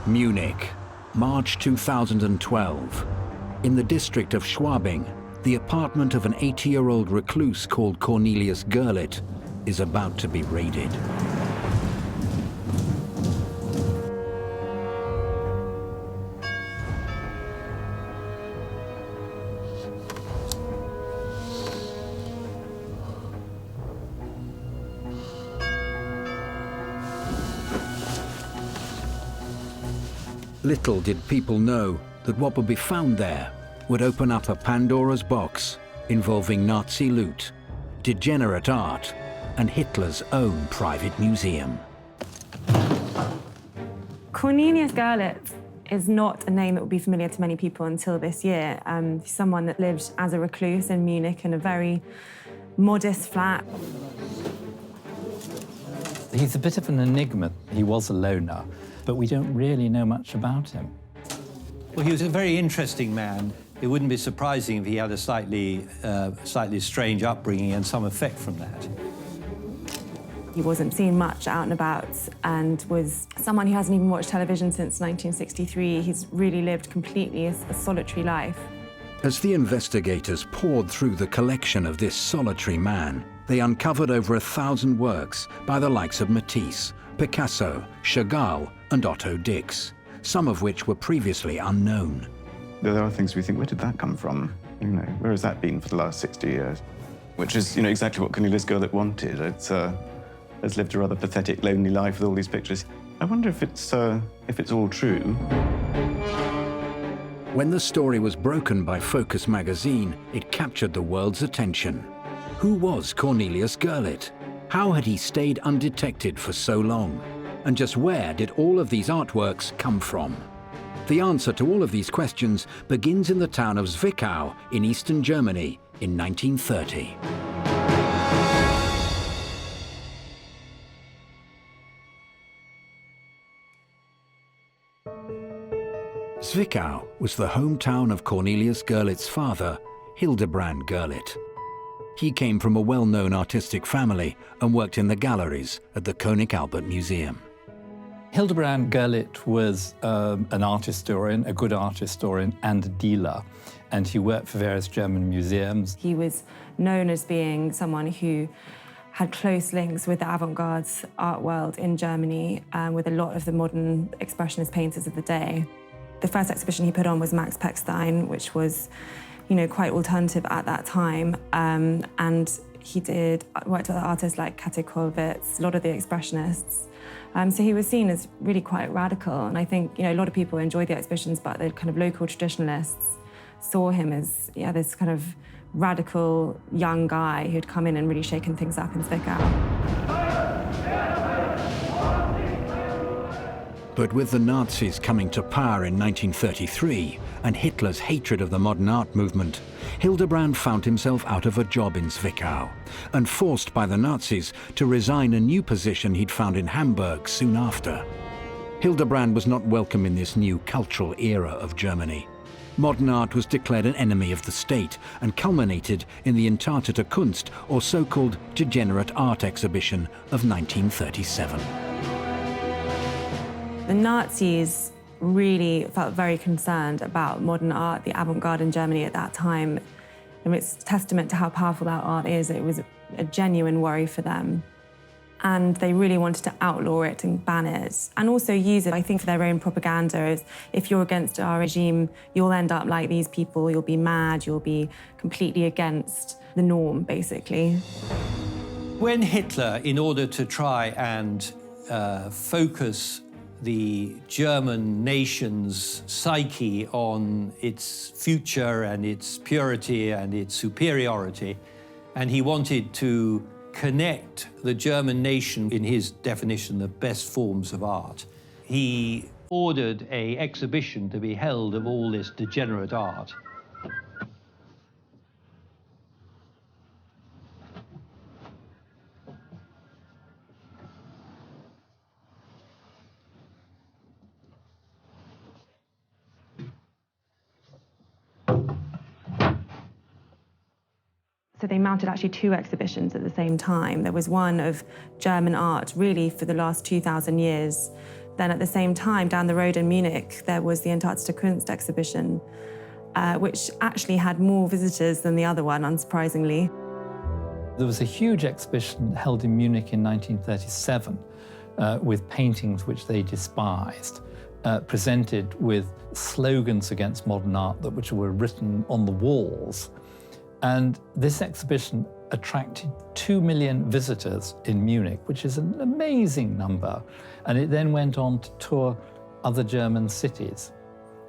Munich, March 2012. In the district of Schwabing, the apartment of an 80-year-old recluse called Cornelius Gurlitt is about to be raided. Little did people know that what would be found there would open up a Pandora's box involving Nazi loot, degenerate art, and Hitler's own private museum. Cornelius Gurlitt is not a name that would be familiar to many people until this year. He's someone that lived as a recluse in Munich in a very modest flat. He's a bit of an enigma. He was a loner, but we don't really know much about him. Well, he was a very interesting man. It wouldn't be surprising if he had a slightly strange upbringing and some effect from that. He wasn't seen much out and about and was someone who hasn't even watched television since 1963. He's really lived completely a solitary life. As the investigators poured through the collection of this solitary man, they uncovered over 1,000 works by the likes of Matisse, Picasso, Chagall, and Otto Dix, some of which were previously unknown. There are things we think, where did that come from? You know, where has that been for the last 60 years? Which is, you know, exactly what Cornelius Gurlitt wanted. Has lived a rather pathetic, lonely life with all these pictures. I wonder if it's all true. When the story was broken by Focus magazine, it captured the world's attention. Who was Cornelius Gurlitt? How had he stayed undetected for so long? And just where did all of these artworks come from? The answer to all of these questions begins in the town of Zwickau in eastern Germany in 1930. Zwickau was the hometown of Cornelius Gurlitt's father, Hildebrand Gurlitt. He came from a well-known artistic family and worked in the galleries at the König Albert Museum. Hildebrand Gurlitt was an art historian, a good art historian, and a dealer, and he worked for various German museums. He was known as being someone who had close links with the avant-garde art world in Germany, with a lot of the modern expressionist painters of the day. The first exhibition he put on was Max Pechstein, which was, you know, quite alternative at that time. And he worked with artists like Kate Kollwitz, a lot of the expressionists. So he was seen as really quite radical. And I think, you know, a lot of people enjoyed the exhibitions, but the kind of local traditionalists saw him as, yeah, this kind of radical young guy who'd come in and really shaken things up in Zwickau. But with the Nazis coming to power in 1933 and Hitler's hatred of the modern art movement, Hildebrand found himself out of a job in Zwickau and forced by the Nazis to resign a new position he'd found in Hamburg soon after. Hildebrand was not welcome in this new cultural era of Germany. Modern art was declared an enemy of the state and culminated in the Entartete Kunst, or so-called degenerate art exhibition of 1937. The Nazis really felt very concerned about modern art, the avant-garde in Germany at that time. And it's a testament to how powerful that art is. It was a genuine worry for them. And they really wanted to outlaw it and ban it, and also use it, I think, for their own propaganda. As if you're against our regime, you'll end up like these people, you'll be mad, you'll be completely against the norm, basically. When Hitler, in order to try and focus the German nation's psyche on its future and its purity and its superiority, and he wanted to connect the German nation, in his definition, the best forms of art, he ordered an exhibition to be held of all this degenerate art. So they mounted actually two exhibitions at the same time. There was one of German art, really for the last 2,000 years, Then at the same time, down the road in Munich, there was the Antarktika Kunst exhibition, which actually had more visitors than the other one, unsurprisingly. There was a huge exhibition held in Munich in 1937 with paintings which they despised, presented with slogans against modern art which were written on the walls. And this exhibition attracted 2 million visitors in Munich, which is an amazing number. And it then went on to tour other German cities.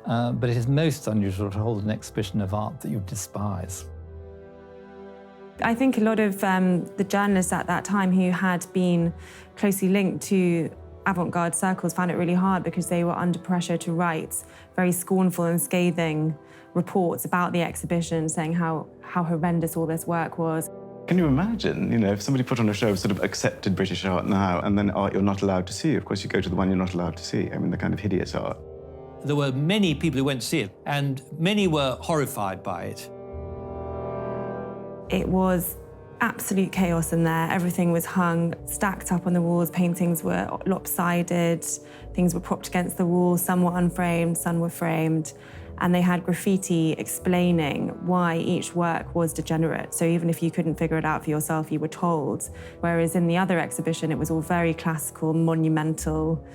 But it is most unusual to hold an exhibition of art that you despise. I think a lot of the journalists at that time who had been closely linked to avant-garde circles found it really hard because they were under pressure to write very scornful and scathing reports about the exhibition, saying how horrendous all this work was. Can you imagine, if somebody put on a show of sort of accepted British art now and then art you're not allowed to see? Of course, you go to the one you're not allowed to see. I mean, the kind of hideous art. There were many people who went to see it, and many were horrified by it. It was absolute chaos in there. Everything was hung, stacked up on the walls. Paintings were lopsided. Things were propped against the wall. Some were unframed, some were framed. And they had graffiti explaining why each work was degenerate. So even if you couldn't figure it out for yourself, you were told. Whereas in the other exhibition, it was all very classical, monumental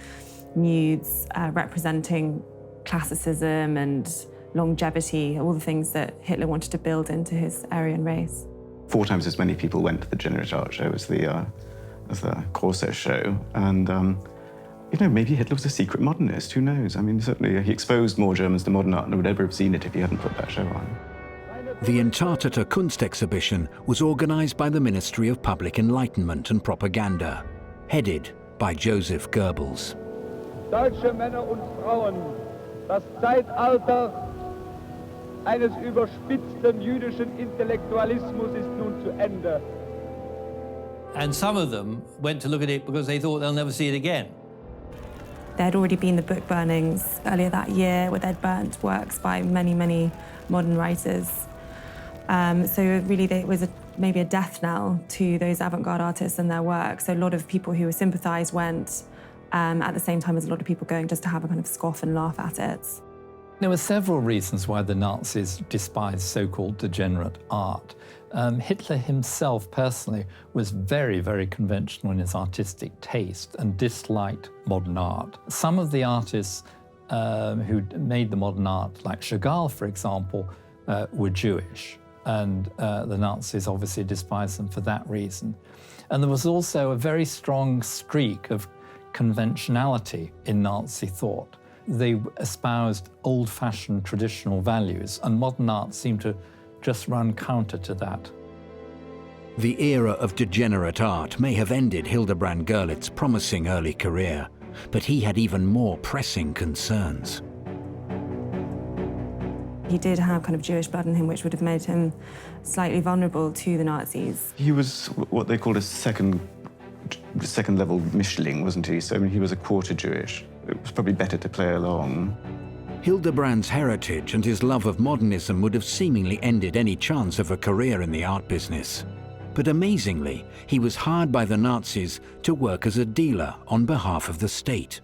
nudes representing classicism and longevity, all the things that Hitler wanted to build into his Aryan race. 4 times as many people went to the Degenerate Art Show as the Corso show. And, maybe Hitler was a secret modernist, who knows? I mean, certainly he exposed more Germans to modern art than would ever have seen it if he hadn't put that show on. The Antarktika Kunst exhibition was organised by the Ministry of Public Enlightenment and Propaganda, headed by Joseph Goebbels. Deutsche Männer und Frauen, das Zeitalter eines überspitzten jüdischen Intellektualismus ist nun zu Ende. And some of them went to look at it because they thought they'll never see it again. There had already been the book burnings earlier that year where they'd burnt works by many, many modern writers. So really it was maybe a death knell to those avant-garde artists and their work. So a lot of people who sympathised went at the same time as a lot of people going just to have a kind of scoff and laugh at it. There were several reasons why the Nazis despised so-called degenerate art. Hitler himself personally was very, very conventional in his artistic taste and disliked modern art. Some of the artists who made the modern art, like Chagall, for example, were Jewish. And the Nazis obviously despised them for that reason. And there was also a very strong streak of conventionality in Nazi thought. They espoused old-fashioned traditional values, and modern art seemed to just run counter to that. The era of degenerate art may have ended Hildebrand Gurlitt's promising early career, but he had even more pressing concerns. He did have kind of Jewish blood in him, which would have made him slightly vulnerable to the Nazis. He was what they called a second level Mischling, wasn't he? So I mean, he was a quarter Jewish. It was probably better to play along. Hildebrand's heritage and his love of modernism would have seemingly ended any chance of a career in the art business. But amazingly, he was hired by the Nazis to work as a dealer on behalf of the state.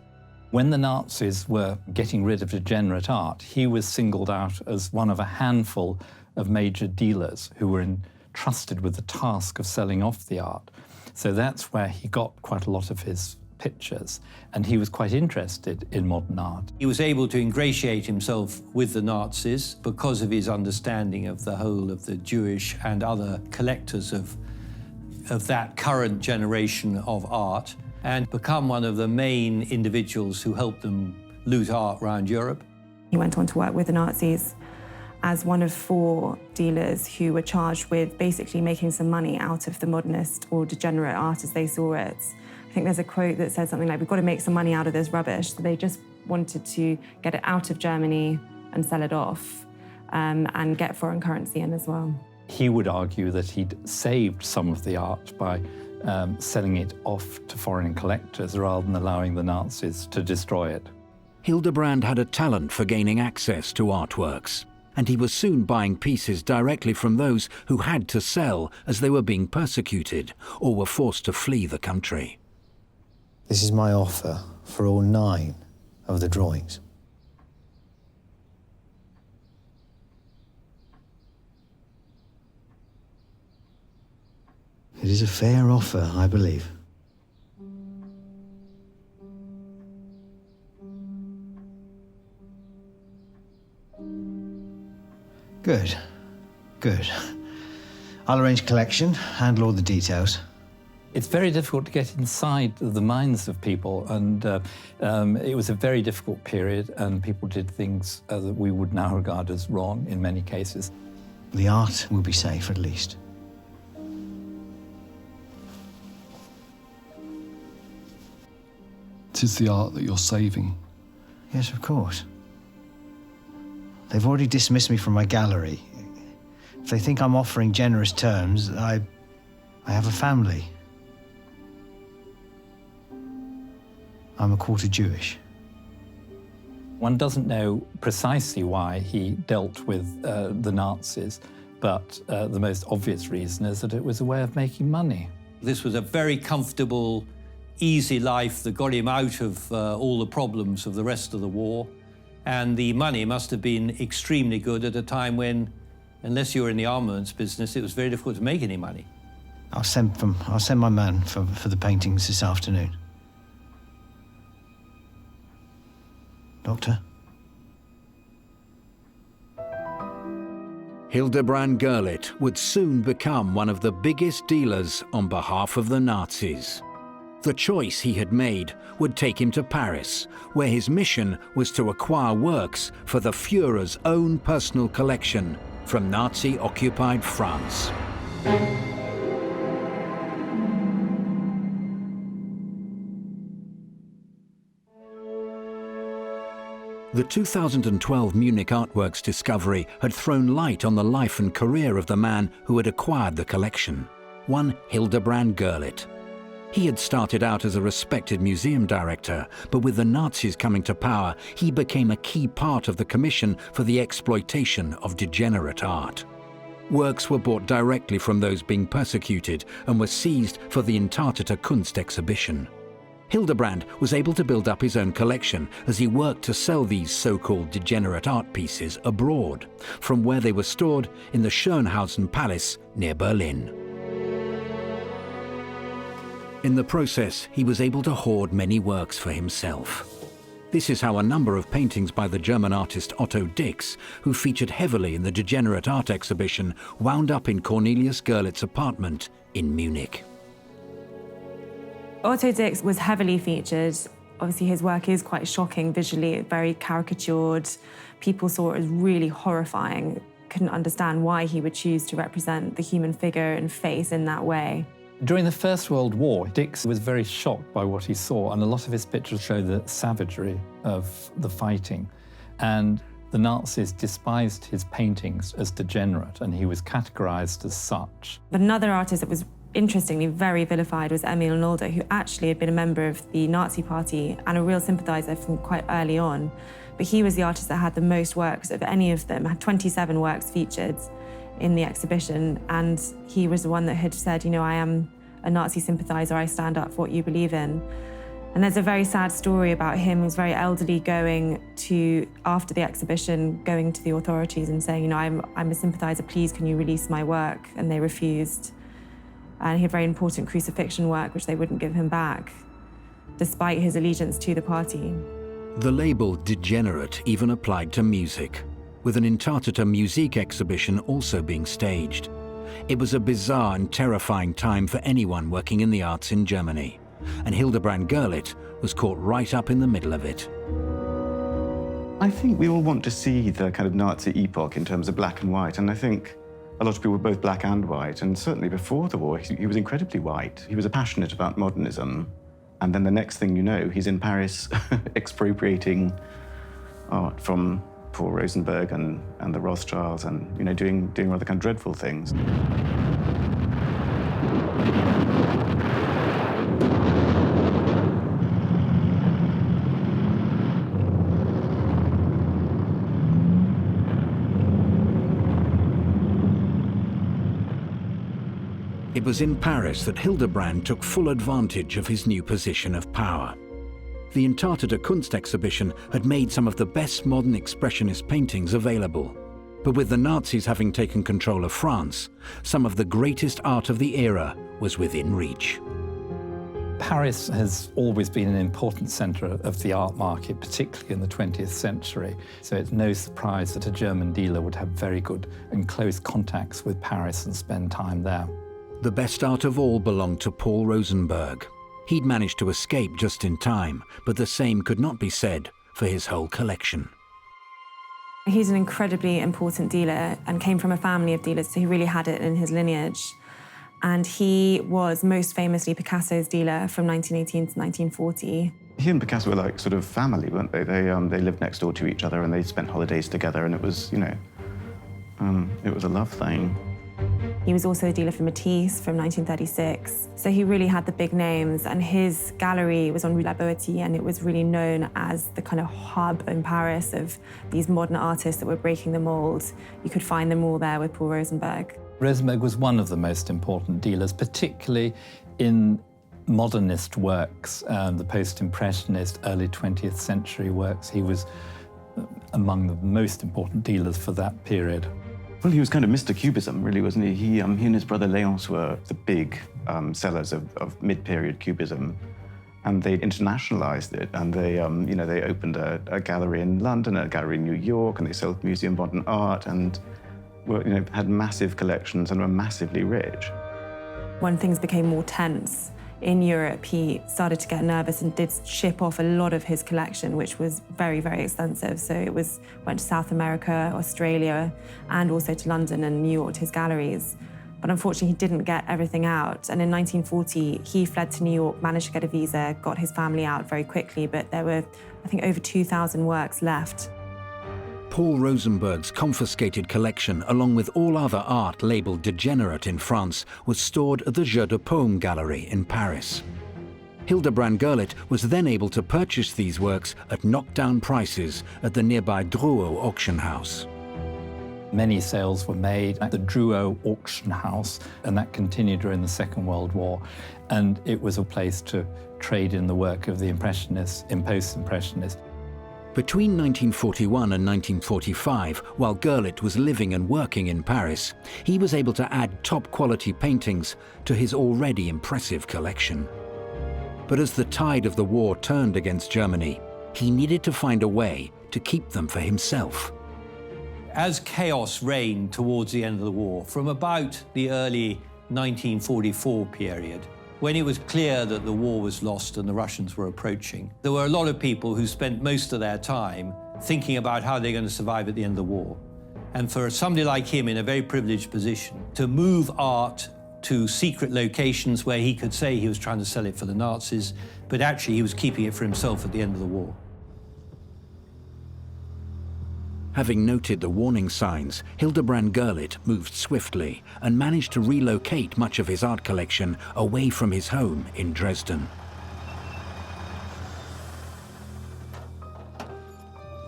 When the Nazis were getting rid of degenerate art, he was singled out as one of a handful of major dealers who were entrusted with the task of selling off the art. So that's where he got quite a lot of his pictures, and he was quite interested in modern art. He was able to ingratiate himself with the Nazis because of his understanding of the whole of the Jewish and other collectors of that current generation of art, and become one of the main individuals who helped them loot art around Europe. He went on to work with the Nazis as one of 4 dealers who were charged with basically making some money out of the modernist or degenerate art as they saw it. I think there's a quote that says something like, we've got to make some money out of this rubbish. So they just wanted to get it out of Germany and sell it off and get foreign currency in as well. He would argue that he'd saved some of the art by selling it off to foreign collectors rather than allowing the Nazis to destroy it. Hildebrand had a talent for gaining access to artworks, and he was soon buying pieces directly from those who had to sell as they were being persecuted or were forced to flee the country. This is my offer for all 9 of the drawings. It is a fair offer, I believe. Good. Good. I'll arrange collection, handle all the details. It's very difficult to get inside the minds of people, and it was a very difficult period, and people did things that we would now regard as wrong in many cases. The art will be safe, at least. It is the art that you're saving. Yes, of course. They've already dismissed me from my gallery. If they think I'm offering generous terms, I have a family. I'm a quarter Jewish. One doesn't know precisely why he dealt with the Nazis, but the most obvious reason is that it was a way of making money. This was a very comfortable, easy life that got him out of all the problems of the rest of the war. And the money must have been extremely good at a time when, unless you were in the armaments business, it was very difficult to make any money. I'll send my man for the paintings this afternoon. Doctor? Hildebrand Gurlitt would soon become one of the biggest dealers on behalf of the Nazis. The choice he had made would take him to Paris, where his mission was to acquire works for the Führer's own personal collection from Nazi-occupied France. The 2012 Munich Artworks discovery had thrown light on the life and career of the man who had acquired the collection, one Hildebrand Gurlitt. He had started out as a respected museum director, but with the Nazis coming to power, he became a key part of the commission for the exploitation of degenerate art. Works were bought directly from those being persecuted and were seized for the Entartete Kunst exhibition. Hildebrand was able to build up his own collection as he worked to sell these so-called degenerate art pieces abroad, from where they were stored in the Schönhausen Palace near Berlin. In the process, he was able to hoard many works for himself. This is how a number of paintings by the German artist Otto Dix, who featured heavily in the degenerate art exhibition, wound up in Cornelius Gurlitt's apartment in Munich. Otto Dix was heavily featured. Obviously, his work is quite shocking visually, very caricatured. People saw it as really horrifying, couldn't understand why he would choose to represent the human figure and face in that way. During the First World War, Dix was very shocked by what he saw, and a lot of his pictures show the savagery of the fighting. And the Nazis despised his paintings as degenerate, and he was categorized as such. But another artist that was interestingly very vilified was Emil Nolde, who actually had been a member of the Nazi Party and a real sympathizer from quite early on. But he was the artist that had the most works of any of them, had 27 works featured in the exhibition, and he was the one that had said, you know, I am a Nazi sympathizer, I stand up for what you believe in. And there's a very sad story about him. He was very elderly, going to, after the exhibition, going to the authorities and saying, you know, I'm a sympathizer, please can you release my work? And they refused. And he had very important crucifixion work, which they wouldn't give him back, despite his allegiance to the party. The label degenerate even applied to music, with an Entartete Musik exhibition also being staged. It was a bizarre and terrifying time for anyone working in the arts in Germany, and Hildebrand Gurlitt was caught right up in the middle of it. I think we all want to see the kind of Nazi epoch in terms of black and white, and I think a lot of people were both black and white, and certainly before the war, he was incredibly white. He was passionate about modernism, and then the next thing you know, he's in Paris expropriating art from Paul Rosenberg and the Rothschilds, and you know, doing rather kind of dreadful things. It was in Paris that Hildebrand took full advantage of his new position of power. The Entartete Kunst exhibition had made some of the best modern expressionist paintings available. But with the Nazis having taken control of France, some of the greatest art of the era was within reach. Paris has always been an important centre of the art market, particularly in the 20th century. So it's no surprise that a German dealer would have very good and close contacts with Paris and spend time there. The best art of all belonged to Paul Rosenberg. He'd managed to escape just in time, but the same could not be said for his whole collection. He's an incredibly important dealer and came from a family of dealers, so he really had it in his lineage. And he was most famously Picasso's dealer from 1918 to 1940. He and Picasso were like sort of family, weren't they? They lived next door to each other and they spent holidays together, and it was, it was a love thing. He was also a dealer for Matisse from 1936. So he really had the big names, and his gallery was on Rue La Boétie, and it was really known as the kind of hub in Paris of these modern artists that were breaking the mold. You could find them all there with Paul Rosenberg. Rosenberg was one of the most important dealers, particularly in modernist works, the post-impressionist, early 20th century works. He was among the most important dealers for that period. Well, he was kind of Mr. Cubism, really, wasn't he? He and his brother Léonce were the big sellers of mid-period Cubism, and they internationalized it. And they, they opened a gallery in London, a gallery in New York, and they sold Museum of Modern Art, and were, had massive collections and were massively rich. When things became more tense in Europe, he started to get nervous and did ship off a lot of his collection, which was very, very extensive. So went to South America, Australia, and also to London and New York to his galleries. But unfortunately, he didn't get everything out. And in 1940, he fled to New York, managed to get a visa, got his family out very quickly, but there were, I think, over 2,000 works left. Paul Rosenberg's confiscated collection, along with all other art labelled degenerate in France, was stored at the Jeu de Paume Gallery in Paris. Hildebrand Gurlitt was then able to purchase these works at knockdown prices at the nearby Drouot auction house. Many sales were made at the Drouot auction house, and that continued during the Second World War. And it was a place to trade in the work of the Impressionists, in post-Impressionists. Between 1941 and 1945, while Gurlitt was living and working in Paris, he was able to add top-quality paintings to his already impressive collection. But as the tide of the war turned against Germany, he needed to find a way to keep them for himself. As chaos reigned towards the end of the war, from about the early 1944 period, when it was clear that the war was lost and the Russians were approaching, there were a lot of people who spent most of their time thinking about how they're going to survive at the end of the war. And for somebody like him in a very privileged position, to move art to secret locations where he could say he was trying to sell it for the Nazis, but actually he was keeping it for himself at the end of the war. Having noted the warning signs, Hildebrand Gurlitt moved swiftly and managed to relocate much of his art collection away from his home in Dresden.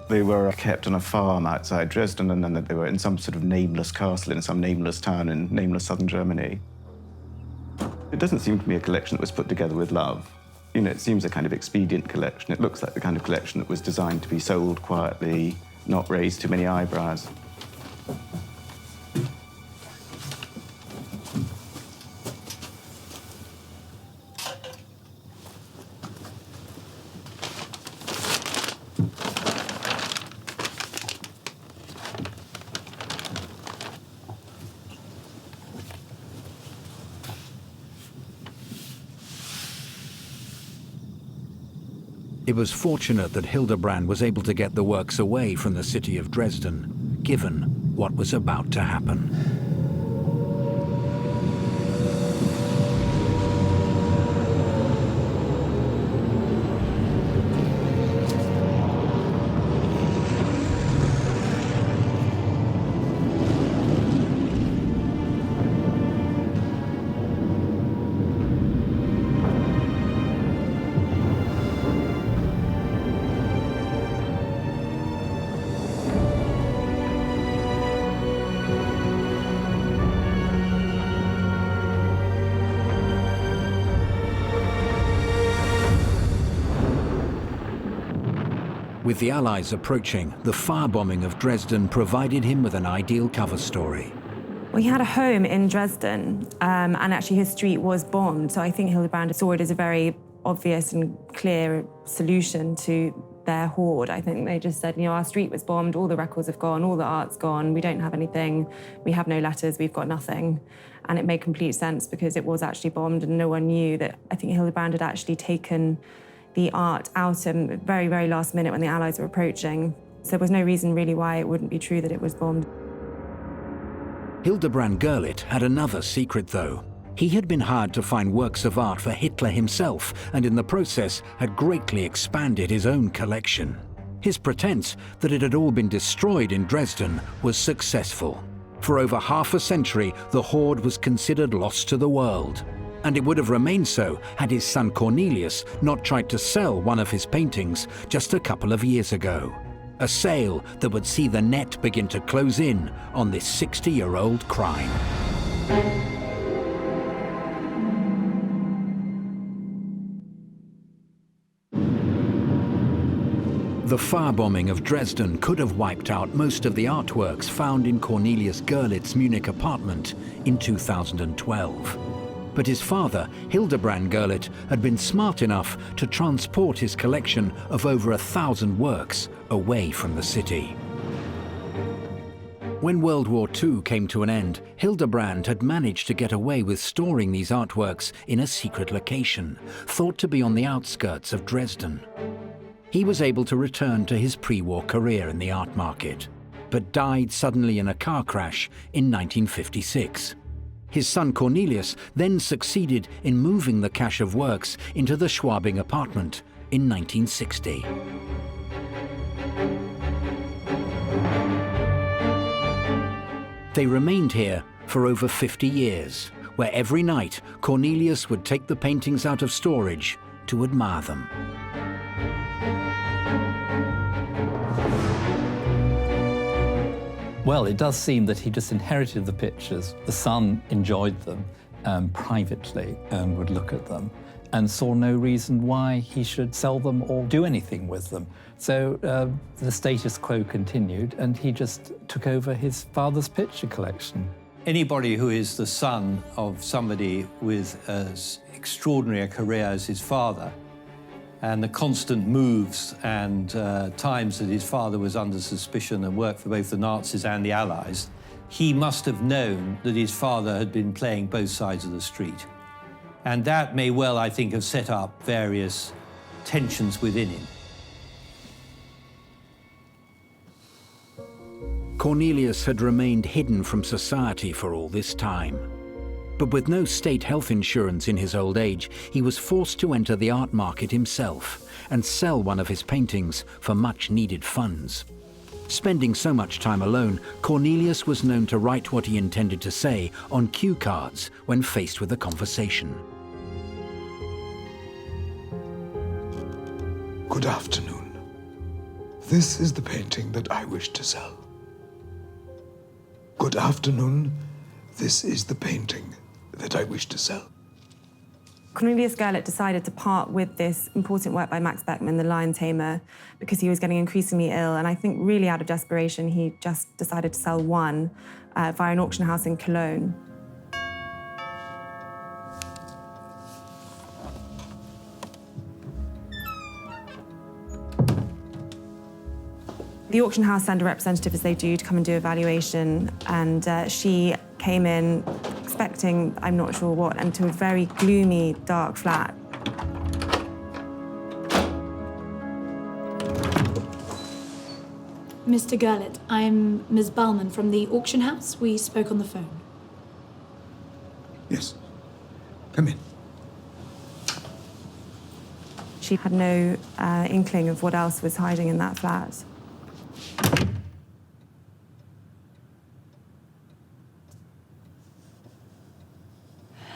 They were kept on a farm outside Dresden, and then they were in some sort of nameless castle in some nameless town in nameless southern Germany. It doesn't seem to me a collection that was put together with love. It seems a kind of expedient collection. It looks like the kind of collection that was designed to be sold quietly, not raise too many eyebrows. It was fortunate that Hildebrand was able to get the works away from the city of Dresden, given what was about to happen. With the Allies approaching, the firebombing of Dresden provided him with an ideal cover story. Well, he had a home in Dresden, and actually his street was bombed, so I think Hildebrand saw it as a very obvious and clear solution to their hoard. I think they just said, our street was bombed, all the records have gone, all the art's gone, we don't have anything, we have no letters, we've got nothing. And it made complete sense because it was actually bombed and no one knew that. I think Hildebrand had actually taken the art out at the very, very last minute when the Allies were approaching. So there was no reason really why it wouldn't be true that it was bombed. Hildebrand Gurlitt had another secret, though. He had been hired to find works of art for Hitler himself, and in the process had greatly expanded his own collection. His pretense that it had all been destroyed in Dresden was successful. For over half a century, the hoard was considered lost to the world. And it would have remained so had his son Cornelius not tried to sell one of his paintings just a couple of years ago. A sale that would see the net begin to close in on this 60-year-old crime. The firebombing of Dresden could have wiped out most of the artworks found in Cornelius Gurlitt's Munich apartment in 2012. But his father, Hildebrand Gurlitt, had been smart enough to transport his collection of over 1,000 works away from the city. When World War II came to an end, Hildebrand had managed to get away with storing these artworks in a secret location, thought to be on the outskirts of Dresden. He was able to return to his pre-war career in the art market, but died suddenly in a car crash in 1956. His son Cornelius then succeeded in moving the cache of works into the Schwabing apartment in 1960. They remained here for over 50 years, where every night Cornelius would take the paintings out of storage to admire them. Well, it does seem that he just inherited the pictures. The son enjoyed them privately and would look at them and saw no reason why he should sell them or do anything with them. So the status quo continued and he just took over his father's picture collection. Anybody who is the son of somebody with as extraordinary a career as his father, and the constant moves and times that his father was under suspicion and worked for both the Nazis and the Allies, he must have known that his father had been playing both sides of the street. And that may well, I think, have set up various tensions within him. Cornelius had remained hidden from society for all this time. But with no state health insurance in his old age, he was forced to enter the art market himself and sell one of his paintings for much-needed funds. Spending so much time alone, Cornelius was known to write what he intended to say on cue cards when faced with a conversation. Good afternoon. This is the painting that I wish to sell. Good afternoon. This is the painting that I wish to sell. Cornelius Gurlitt decided to part with this important work by Max Beckmann, The Lion Tamer, because he was getting increasingly ill, and I think really out of desperation he just decided to sell one via an auction house in Cologne. The auction house sent a representative, as they do, to come and do a valuation, and she came in expecting, I'm not sure what, into a very gloomy, dark flat. Mr. Gurlitt, I'm Ms. Ballman from the auction house. We spoke on the phone. Yes. Come in. She had no inkling of what else was hiding in that flat.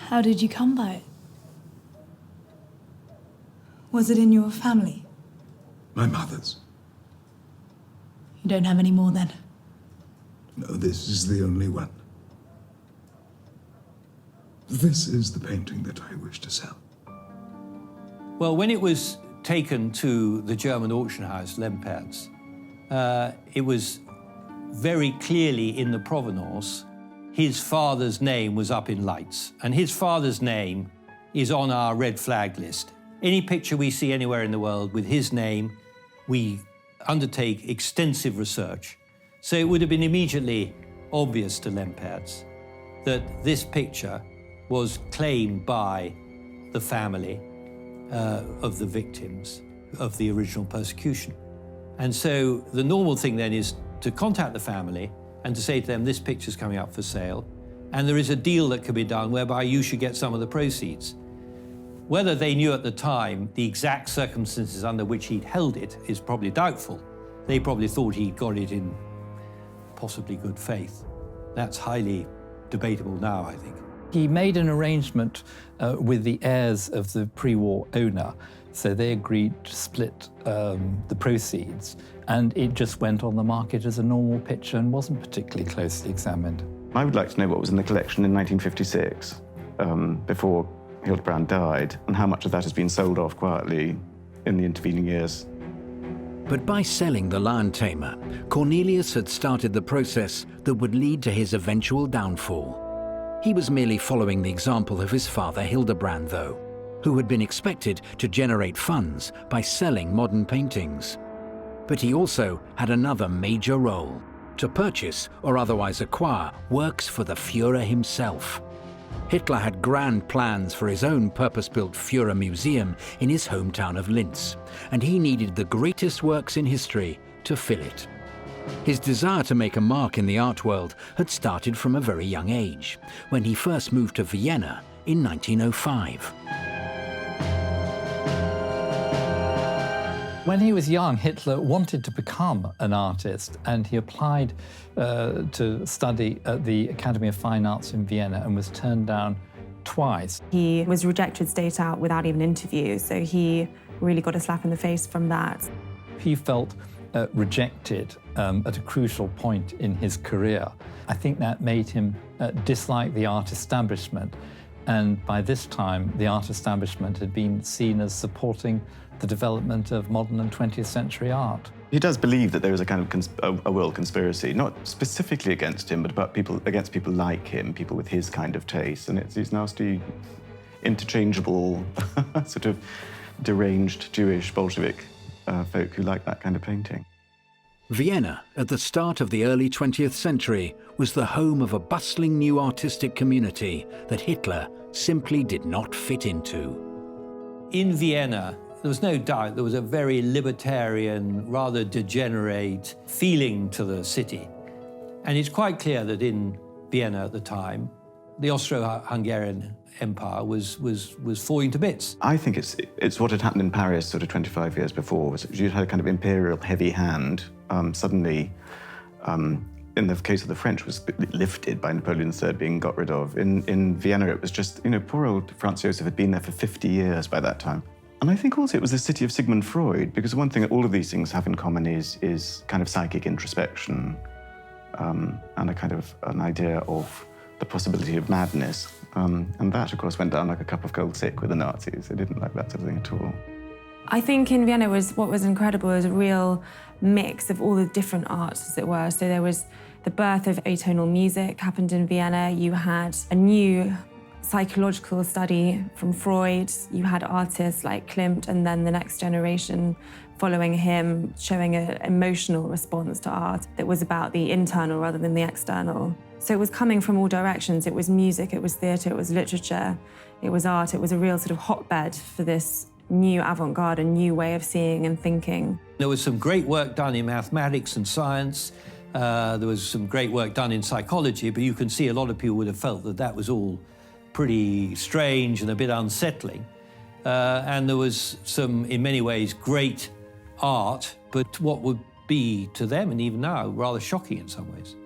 How did you come by it? Was it in your family? My mother's. You don't have any more then? No, this is the only one. This is the painting that I wish to sell. Well, when it was taken to the German auction house, Lempertz, it was very clearly in the provenance, his father's name was up in lights. And his father's name is on our red flag list. Any picture we see anywhere in the world with his name, we undertake extensive research. So it would have been immediately obvious to Lempertz that this picture was claimed by the family of the victims of the original persecution. And so the normal thing then is to contact the family and to say to them, this picture's coming up for sale, and there is a deal that can be done whereby you should get some of the proceeds. Whether they knew at the time the exact circumstances under which he'd held it is probably doubtful. They probably thought he got it in possibly good faith. That's highly debatable now, I think. He made an arrangement with the heirs of the pre-war owner, so they agreed to split the proceeds, and it just went on the market as a normal picture and wasn't particularly closely examined. I would like to know what was in the collection in 1956, before Hildebrand died, and how much of that has been sold off quietly in the intervening years. But by selling the Lion Tamer, Cornelius had started the process that would lead to his eventual downfall. He was merely following the example of his father Hildebrand, though, who had been expected to generate funds by selling modern paintings. But he also had another major role: to purchase or otherwise acquire works for the Fuhrer himself. Hitler had grand plans for his own purpose-built Fuhrermuseum in his hometown of Linz, and he needed the greatest works in history to fill it. His desire to make a mark in the art world had started from a very young age, when he first moved to Vienna in 1905. When he was young, Hitler wanted to become an artist, and he applied to study at the Academy of Fine Arts in Vienna and was turned down twice. He was rejected straight out without even an interview, so he really got a slap in the face from that. He felt rejected at a crucial point in his career. I think that made him dislike the art establishment, and by this time the art establishment had been seen as supporting the development of modern and 20th century art. He does believe that there is a kind of a world conspiracy, not specifically against him, but against people like him, people with his kind of taste. And it's these nasty, interchangeable, sort of deranged Jewish Bolshevik folk who like that kind of painting. Vienna, at the start of the early 20th century, was the home of a bustling new artistic community that Hitler simply did not fit into. In Vienna, there was no doubt there was a very libertarian, rather degenerate feeling to the city. And it's quite clear that in Vienna at the time, the Austro-Hungarian Empire was falling to bits. I think it's what had happened in Paris sort of 25 years before. Was you had a kind of imperial heavy hand. Suddenly, in the case of the French, was lifted by Napoleon III being got rid of. In Vienna, it was just, poor old Franz Joseph had been there for 50 years by that time. And I think also it was the city of Sigmund Freud, because one thing that all of these things have in common is kind of psychic introspection and a kind of an idea of the possibility of madness. And that, of course, went down like a cup of cold sick with the Nazis. They didn't like that sort of thing at all. I think in Vienna what was incredible was a real mix of all the different arts, as it were. So there was the birth of atonal music happened in Vienna. You had a new psychological study from Freud. You had artists like Klimt, and then the next generation following him, showing an emotional response to art that was about the internal rather than the external. So it was coming from all directions. It was music, it was theatre, it was literature, it was art. It was a real sort of hotbed for this new avant-garde, a new way of seeing and thinking. There was some great work done in mathematics and science. There was some great work done in psychology, but you can see a lot of people would have felt that that was all pretty strange and a bit unsettling. And there was some, in many ways, great art, but what would be to them, and even now, rather shocking in some ways.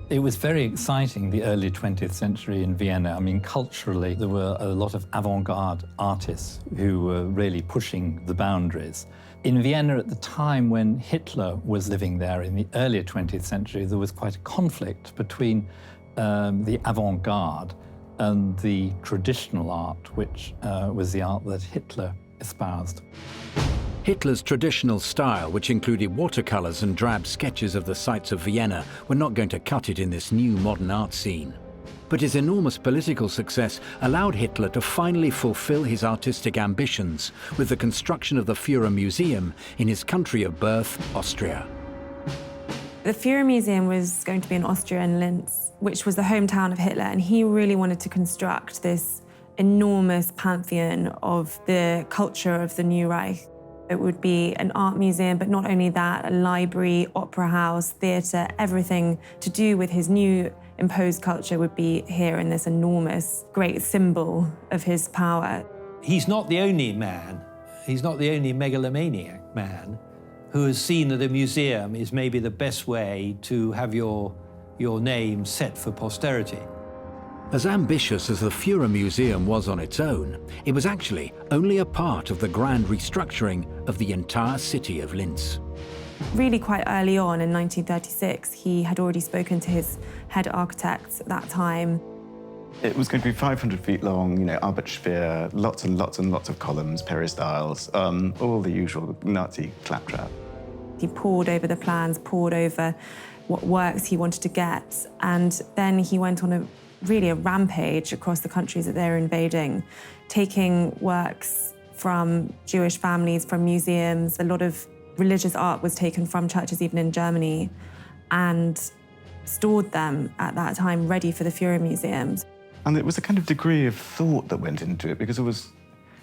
It was very exciting, the early 20th century in Vienna. I mean, culturally, there were a lot of avant-garde artists who were really pushing the boundaries. In Vienna at the time when Hitler was living there in the earlier 20th century, there was quite a conflict between the avant-garde and the traditional art, which was the art that Hitler espoused. Hitler's traditional style, which included watercolours and drab sketches of the sights of Vienna, were not going to cut it in this new modern art scene. But his enormous political success allowed Hitler to finally fulfill his artistic ambitions with the construction of the Fuhrermuseum in his country of birth, Austria. The Fuhrermuseum was going to be in Austria in Linz, which was the hometown of Hitler, and he really wanted to construct this enormous pantheon of the culture of the new Reich. It would be an art museum, but not only that, a library, opera house, theatre, everything to do with his new imposed culture would be here in this enormous, great symbol of his power. He's not the only man, he's not the only megalomaniac man who has seen that a museum is maybe the best way to have your name set for posterity. As ambitious as the Fuhrermuseum was on its own, it was actually only a part of the grand restructuring of the entire city of Linz. Really quite early on in 1936, he had already spoken to his head architect at that time. It was going to be 500 feet long, Arbeitssphere, lots and lots and lots of columns, peristyles, all the usual Nazi claptrap. He pored over the plans, pored over what works he wanted to get, and then he went on a rampage across the countries that they were invading, taking works from Jewish families, from museums. A lot of religious art was taken from churches, even in Germany, and stored them at that time ready for the Fuhrermuseums. And it was a kind of degree of thought that went into it, because it was,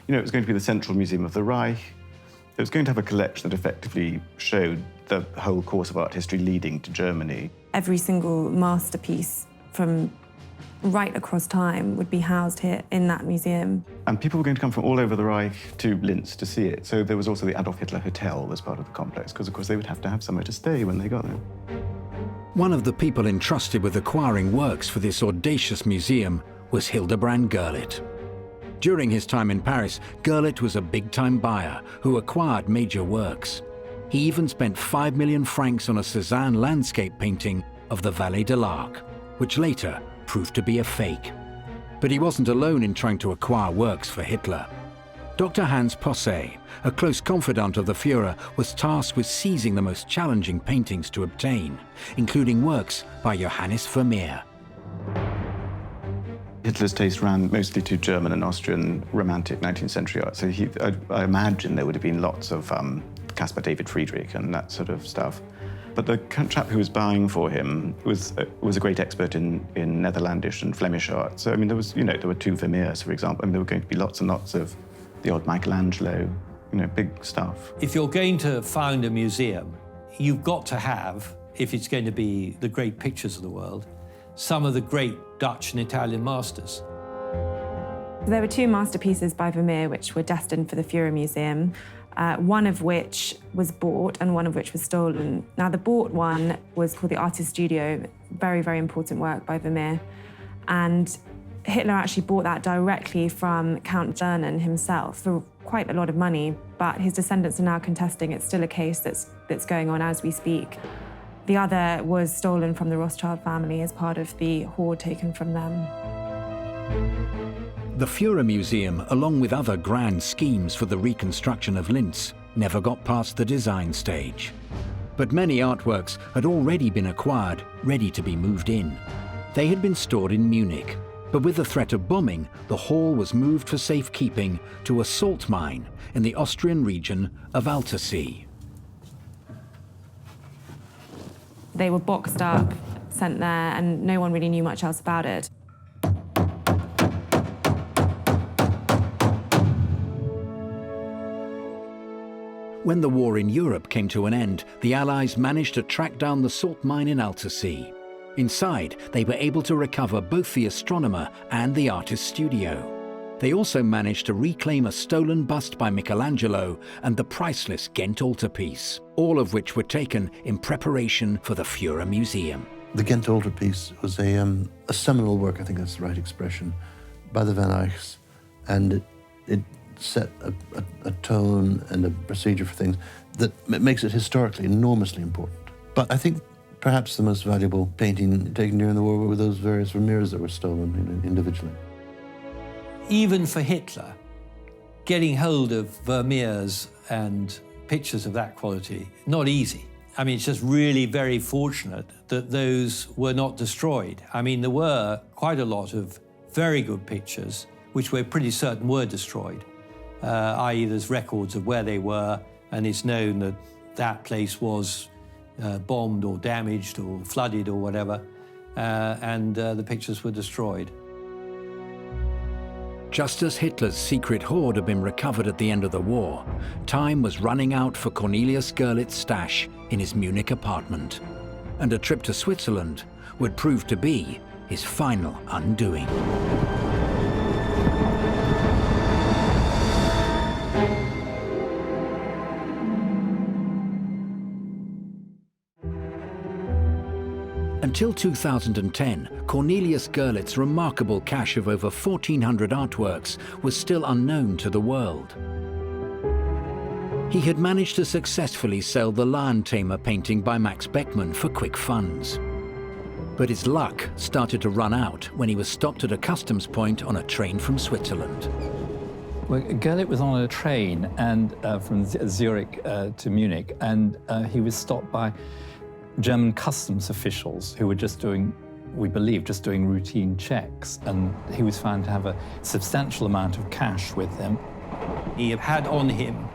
it was going to be the central museum of the Reich. It was going to have a collection that effectively showed the whole course of art history leading to Germany. Every single masterpiece from right across time would be housed here in that museum. And people were going to come from all over the Reich to Linz to see it. So there was also the Adolf Hitler Hotel as part of the complex, because of course they would have to have somewhere to stay when they got there. One of the people entrusted with acquiring works for this audacious museum was Hildebrand Gurlitt. During his time in Paris, Gurlitt was a big-time buyer who acquired major works. He even spent 5 million francs on a Cézanne landscape painting of the Vallée de l'Arc, which later proved to be a fake. But he wasn't alone in trying to acquire works for Hitler. Dr. Hans Posse, a close confidant of the Führer, was tasked with seizing the most challenging paintings to obtain, including works by Johannes Vermeer. Hitler's taste ran mostly to German and Austrian romantic 19th century art. So I imagine there would have been lots of Caspar David Friedrich and that sort of stuff. But the chap who was buying for him was a great expert in Netherlandish and Flemish art. So, there were two Vermeers, for example. There were going to be lots and lots of the odd Michelangelo, big stuff. If you're going to found a museum, you've got to have, if it's going to be the great pictures of the world, some of the great Dutch and Italian masters. There were two masterpieces by Vermeer which were destined for the Fuhrermuseum, one of which was bought and one of which was stolen. Now, the bought one was called the Artist Studio, very, very important work by Vermeer. And Hitler actually bought that directly from Count Czernin himself for quite a lot of money, but his descendants are now contesting it's still a case that's going on as we speak. The other was stolen from the Rothschild family as part of the hoard taken from them. The Fuhrermuseum, along with other grand schemes for the reconstruction of Linz, never got past the design stage. But many artworks had already been acquired, ready to be moved in. They had been stored in Munich, but with the threat of bombing, the hall was moved for safekeeping to a salt mine in the Austrian region of Altersee. They were boxed up, sent there, and no one really knew much else about it. When the war in Europe came to an end, the Allies managed to track down the salt mine in Altersee. Inside, they were able to recover both the astronomer and the artist's studio. They also managed to reclaim a stolen bust by Michelangelo and the priceless Ghent altarpiece, all of which were taken in preparation for the Fuhrermuseum. The Ghent altarpiece was a seminal work, I think that's the right expression, by the Van Eycks, and it set a tone and a procedure for things that makes it historically enormously important. But I think perhaps the most valuable painting taken during the war were those various Vermeers that were stolen individually. Even for Hitler, getting hold of Vermeers and pictures of that quality, not easy. I mean, it's just really very fortunate that those were not destroyed. I mean, there were quite a lot of very good pictures, which we're pretty certain were destroyed, i.e. there's records of where they were, and it's known that that place was bombed or damaged or flooded or whatever, and the pictures were destroyed. Just as Hitler's secret hoard had been recovered at the end of the war, time was running out for Cornelius Gurlitt's stash in his Munich apartment. And a trip to Switzerland would prove to be his final undoing. Until 2010, Cornelius Gurlitt's remarkable cache of over 1,400 artworks was still unknown to the world. He had managed to successfully sell the Lion Tamer painting by Max Beckmann for quick funds. But his luck started to run out when he was stopped at a customs point on a train from Switzerland. Well, Gurlitt was on a train and from Zurich to Munich, and he was stopped by German customs officials who were just doing, we believe, just doing routine checks, and he was found to have a substantial amount of cash with him. He had on him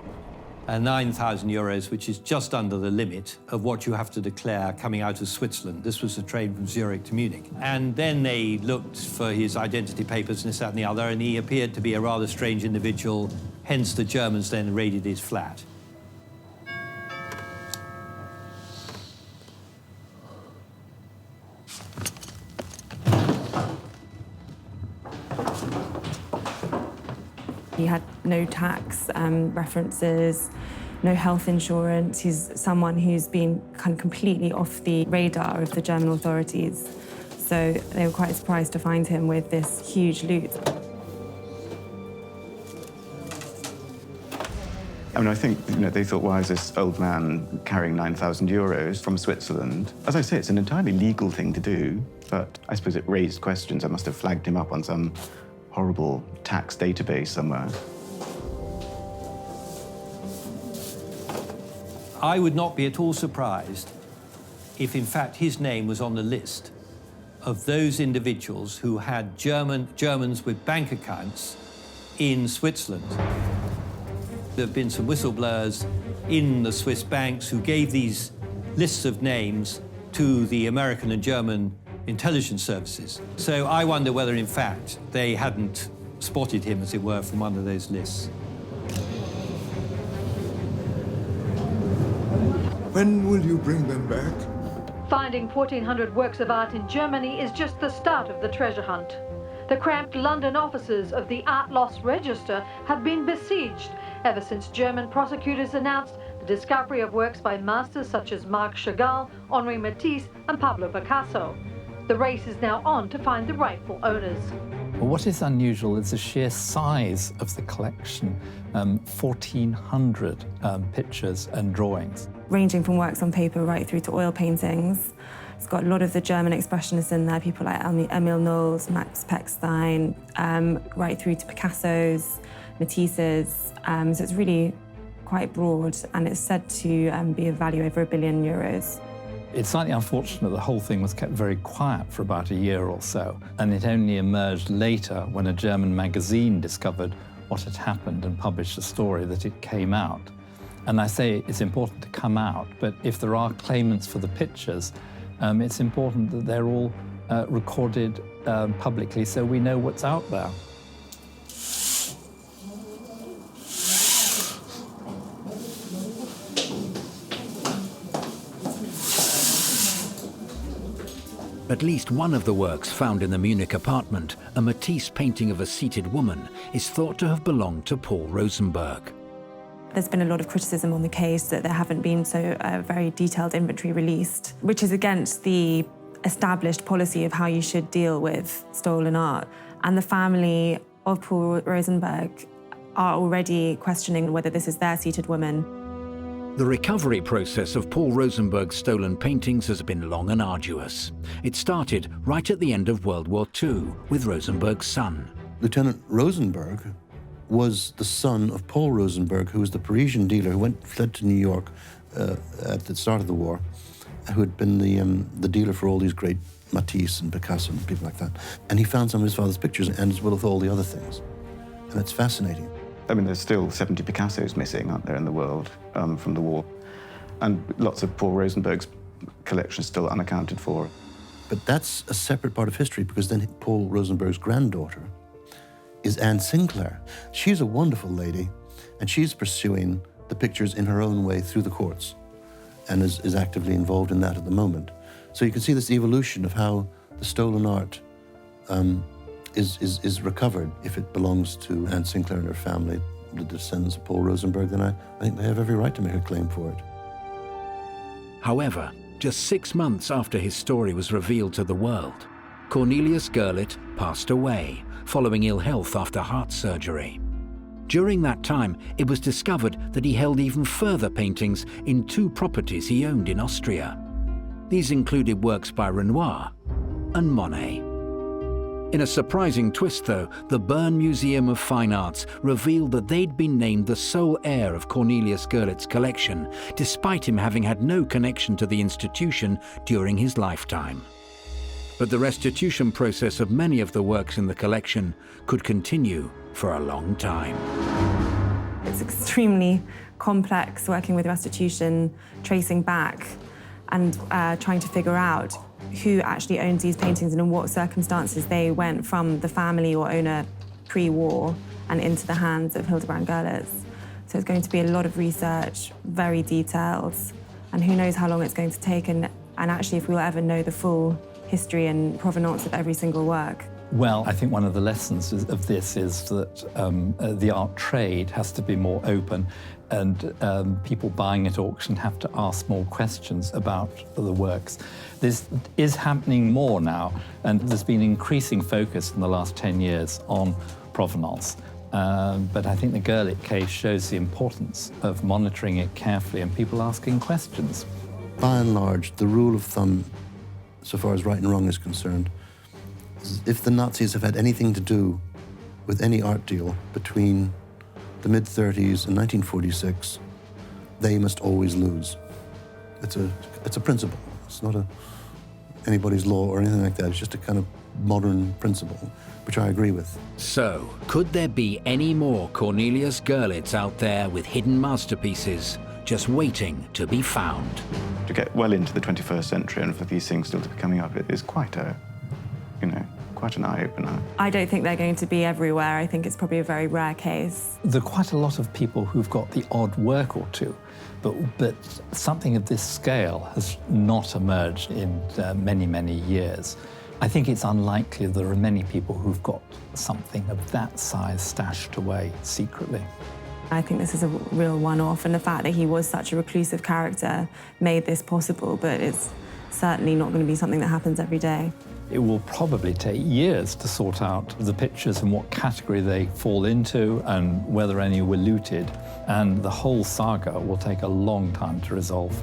9,000 euros, which is just under the limit of what you have to declare coming out of Switzerland. This was a train from Zurich to Munich. And then they looked for his identity papers and this, that, and the other, and he appeared to be a rather strange individual, hence the Germans then raided his flat. He had no tax references, no health insurance. He's someone who's been kind of completely off the radar of the German authorities. So they were quite surprised to find him with this huge loot. I mean, I think, they thought, why is this old man carrying 9,000 euros from Switzerland? As I say, it's an entirely legal thing to do, but I suppose it raised questions. I must have flagged him up on some horrible tax database somewhere. I would not be at all surprised if, in fact, his name was on the list of those individuals who had Germans with bank accounts in Switzerland. There have been some whistleblowers in the Swiss banks who gave these lists of names to the American and German intelligence services. So I wonder whether, in fact, they hadn't spotted him, as it were, from one of those lists. When will you bring them back? Finding 1,400 works of art in Germany is just the start of the treasure hunt. The cramped London offices of the Art Loss Register have been besieged ever since German prosecutors announced the discovery of works by masters such as Marc Chagall, Henri Matisse, and Pablo Picasso. The race is now on to find the rightful owners. Well, what is unusual is the sheer size of the collection, 1,400 pictures and drawings. Ranging from works on paper right through to oil paintings. It's got a lot of the German expressionists in there, people like Emil Nolls, Max Pechstein, right through to Picasso's, Matisse's. So it's really quite broad, and it's said to be of value over €1 billion. It's slightly unfortunate the whole thing was kept very quiet for about a year or so, and it only emerged later when a German magazine discovered what had happened and published a story that it came out. And I say it's important to come out, but if there are claimants for the pictures, it's important that they're all recorded publicly so we know what's out there. At least one of the works found in the Munich apartment, a Matisse painting of a seated woman, is thought to have belonged to Paul Rosenberg. There's been a lot of criticism on the case that there haven't been so very detailed inventory released, which is against the established policy of how you should deal with stolen art. And the family of Paul Rosenberg are already questioning whether this is their seated woman. The recovery process of Paul Rosenberg's stolen paintings has been long and arduous. It started right at the end of World War II with Rosenberg's son. Lieutenant Rosenberg was the son of Paul Rosenberg, who was the Parisian dealer who fled to New York at the start of the war, who had been the dealer for all these great Matisse and Picasso and people like that. And he found some of his father's pictures, and as well as all the other things. And it's fascinating. I mean, there's still 70 Picassos missing, aren't there, in the world from the war? And lots of Paul Rosenberg's collection is still unaccounted for. But that's a separate part of history, because then Paul Rosenberg's granddaughter is Anne Sinclair. She's a wonderful lady, and she's pursuing the pictures in her own way through the courts, and is actively involved in that at the moment. So you can see this evolution of how the stolen art is recovered. If it belongs to Anne Sinclair and her family, the descendants of Paul Rosenberg, then I think they have every right to make a claim for it. However, just 6 months after his story was revealed to the world, Cornelius Gurlitt passed away, following ill health after heart surgery. During that time, it was discovered that he held even further paintings in 2 properties he owned in Austria. These included works by Renoir and Monet. In a surprising twist, though, the Bern Museum of Fine Arts revealed that they'd been named the sole heir of Cornelius Gurlitt's collection, despite him having had no connection to the institution during his lifetime. But the restitution process of many of the works in the collection could continue for a long time. It's extremely complex working with restitution, tracing back, and trying to figure out who actually owns these paintings and in what circumstances they went from the family or owner pre-war and into the hands of Hildebrand Gurlitt. So it's going to be a lot of research, very detailed, and who knows how long it's going to take, and actually if we'll ever know the full history and provenance of every single work. Well, I think one of the lessons of this is that the art trade has to be more open, and people buying at auction have to ask more questions about the works. This is happening more now, and there's been increasing focus in the last 10 years on provenance. But I think the Gurlitt case shows the importance of monitoring it carefully and people asking questions. By and large, the rule of thumb, so far as right and wrong is concerned, is if the Nazis have had anything to do with any art deal between the mid-30s and 1946, they must always lose. It's a principle. It's not anybody's law or anything like that. It's just a kind of modern principle, which I agree with. So, could there be any more Cornelius Gurlitts out there with hidden masterpieces just waiting to be found? To get well into the 21st century and for these things still to be coming up, it is quite an eye-opener. I don't think they're going to be everywhere. I think it's probably a very rare case. There are quite a lot of people who've got the odd work or two, but something of this scale has not emerged in many, many years. I think it's unlikely there are many people who've got something of that size stashed away secretly. I think this is a real one-off, and the fact that he was such a reclusive character made this possible, but it's certainly not going to be something that happens every day. It will probably take years to sort out the pictures and what category they fall into and whether any were looted, and the whole saga will take a long time to resolve.